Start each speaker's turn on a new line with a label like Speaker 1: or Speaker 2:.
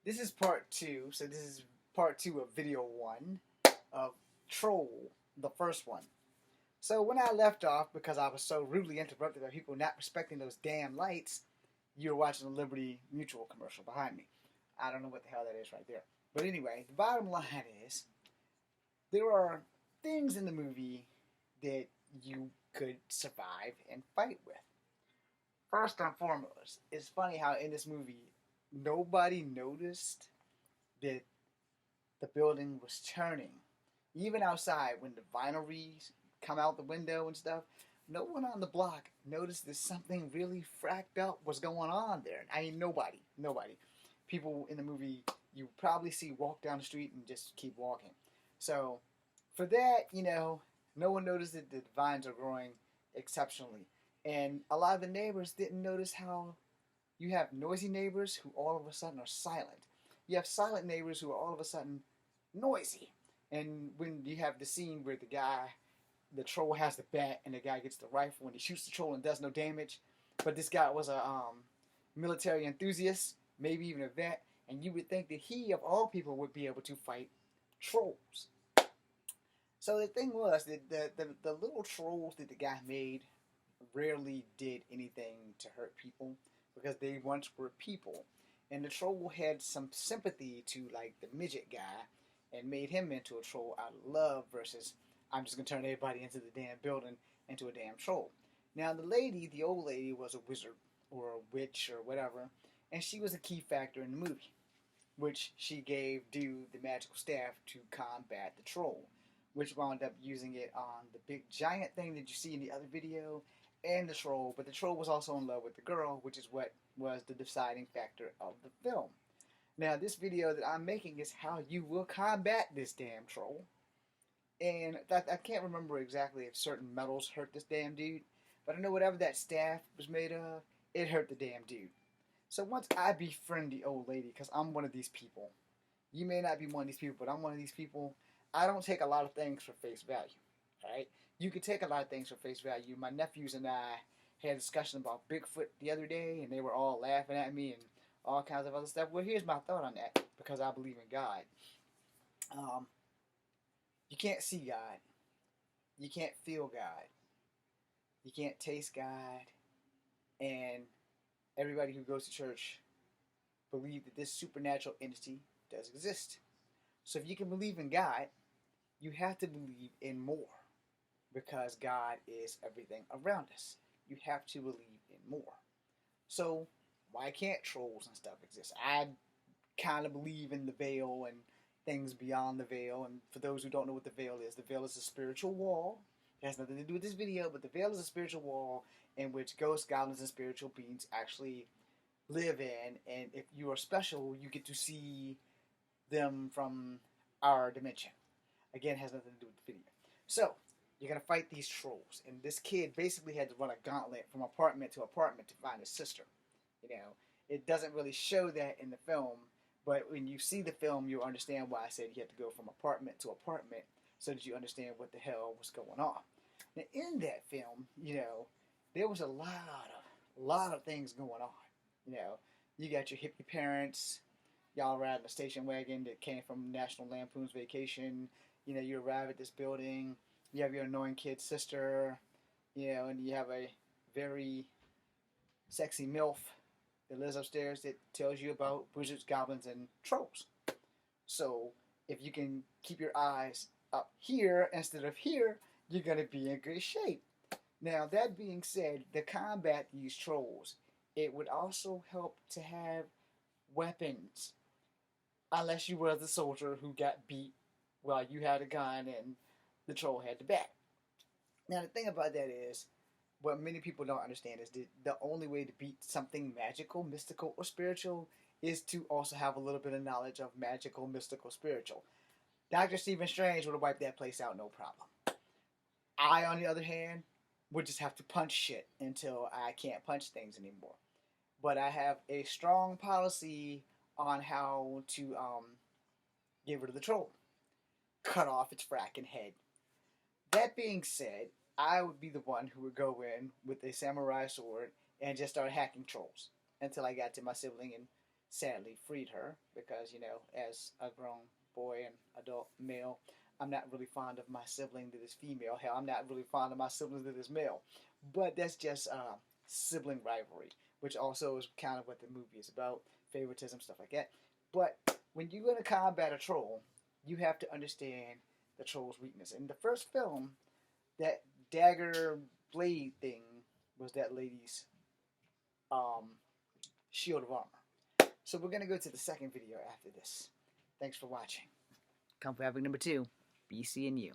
Speaker 1: This is part two, so this is part two of video one of Troll, the first one. So when I left off, because I was so rudely interrupted by people not respecting those damn lights, you were watching the Liberty Mutual commercial behind me. I don't know what the hell that is right there. But anyway, the bottom line is there are things in the movie that you could survive and fight with. First and foremost, it's funny how in this movie nobody noticed that the building was turning. Even outside, when the vinyl reeds come out the window and stuff, no one on the block noticed that something really fracked up was going on there. I mean, nobody. People in the movie you probably see walk down the street and just keep walking. So, for that, no one noticed that the vines are growing exceptionally. And a lot of the neighbors didn't notice how you have noisy neighbors who all of a sudden are silent. You have silent neighbors who are all of a sudden noisy. And when you have the scene where the troll has the bat and the guy gets the rifle and he shoots the troll and does no damage, but this guy was a military enthusiast, maybe even a vet, and you would think that he, of all people, would be able to fight trolls. So the thing was that the little trolls that the guy made rarely did anything to hurt people because they once were people. And the troll had some sympathy to like the midget guy and made him into a troll out of love versus I'm just gonna turn everybody into the damn building into a damn troll. Now the old lady was a wizard or a witch or whatever, and she was a key factor in the movie, which she gave Dude the magical staff to combat the troll, which wound up using it on the big giant thing that you see in the other video and the troll, but the troll was also in love with the girl, which is what was the deciding factor of the film. Now, this video that I'm making is how you will combat this damn troll. And I can't remember exactly if certain metals hurt this damn dude, but I know whatever that staff was made of, it hurt the damn dude. So once I befriend the old lady, because I'm one of these people, you may not be one of these people, but I'm one of these people, I don't take a lot of things for face value. Alright? You can take a lot of things for face value. My nephews and I had a discussion about Bigfoot the other day, and they were all laughing at me and all kinds of other stuff. Well, here's my thought on that, because I believe in God. You can't see God. You can't feel God. You can't taste God. And everybody who goes to church believe that this supernatural entity does exist. So if you can believe in God, you have to believe in more, because God is everything around us. You have to believe in more. So why can't trolls and stuff exist? I kind of believe in the veil and things beyond the veil. And for those who don't know what the veil is a spiritual wall. It has nothing to do with this video, but the veil is a spiritual wall in which ghosts, goblins, and spiritual beings actually live in. And if you are special, you get to see them from our dimension. Again, it has nothing to do with the video. So, you're going to fight these trolls. And this kid basically had to run a gauntlet from apartment to apartment to find his sister. It doesn't really show that in the film, but when you see the film, you'll understand why I said you have to go from apartment to apartment so that you understand what the hell was going on. Now, in that film, there was a lot of things going on. You got your hippie parents, y'all riding a station wagon that came from National Lampoon's Vacation. You arrive at this building, you have your annoying kid sister, and you have a very sexy MILF that lives upstairs that tells you about wizards, goblins, and trolls. So if you can keep your eyes up here instead of here, you're going to be in good shape. Now, that being said, to combat these trolls, it would also help to have weapons. Unless you were the soldier who got beat while you had a gun and the troll had the bat. Now, the thing about that is, what many people don't understand is that the only way to beat something magical, mystical, or spiritual is to also have a little bit of knowledge of magical, mystical, spiritual. Dr. Stephen Strange would have wiped that place out no problem. I, on the other hand, would just have to punch shit until I can't punch things anymore. But I have a strong policy on how to get rid of the troll. Cut off its fracking head. That being said, I would be the one who would go in with a samurai sword and just start hacking trolls until I got to my sibling and sadly freed her because, you know, as a grown boy and adult male, I'm not really fond of my sibling that is female. Hell, I'm not really fond of my siblings that is male. But that's just sibling rivalry, which also is kind of what the movie is about, favoritism, stuff like that. But when you're going to combat a troll, you have to understand the troll's weakness. In the first film, that dagger blade thing was that lady's um, shield of armor. So we're going to go to the second video after this. Thanks for watching. Come for having number 2. BC and you.